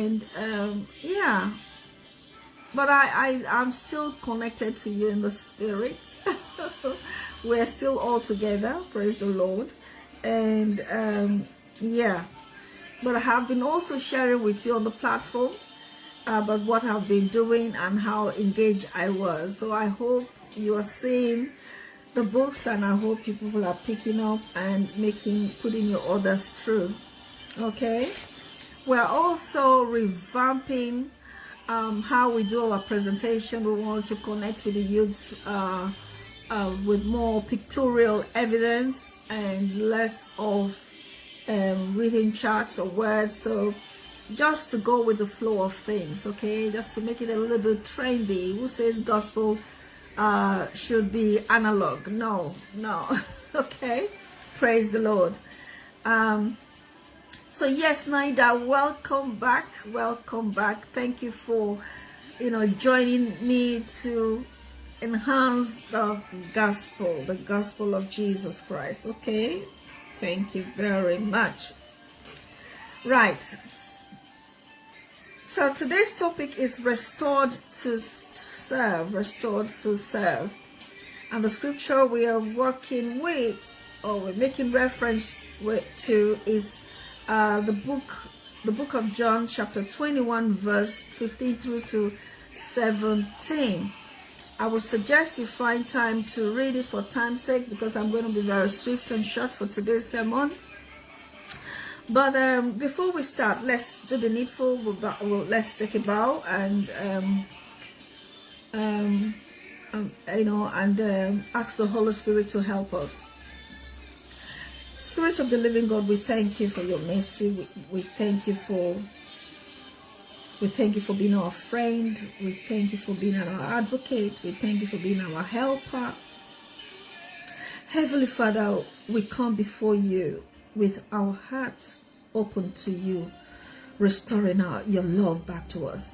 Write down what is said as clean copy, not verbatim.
and yeah, but I'm still connected to you in the spirit. We're still all together, praise the Lord. And yeah, but I have been also sharing with you on the platform about what I've been doing and how engaged I was. So I hope you are seeing the books, and I hope you people are picking up and putting your orders through. Okay, we're also revamping how we do our presentation. We want to connect with the youths with more pictorial evidence and less of reading charts or words. So just to go with the flow of things, okay, just to make it a little bit trendy. Who says gospel should be analog? No. Okay, praise the Lord. So yes, Naida, welcome back. Thank you for joining me to enhance the gospel of Jesus Christ. Okay, thank you very much. Right, so today's topic is restored to serve, and the scripture we are working with, or we're making reference to, is the book of John, chapter 21, verse 15 through to 17. I would suggest you find time to read it for time's sake, because I'm going to be very swift and short for today's sermon. But before we start, let's do the needful. Let's take a bow and ask the Holy Spirit to help us. Spirit of the living God, we thank you for your mercy. We thank you for being our friend. We thank you for being our advocate. We thank you for being our helper. Heavenly Father, we come before you with our hearts open to you, restoring your love back to us.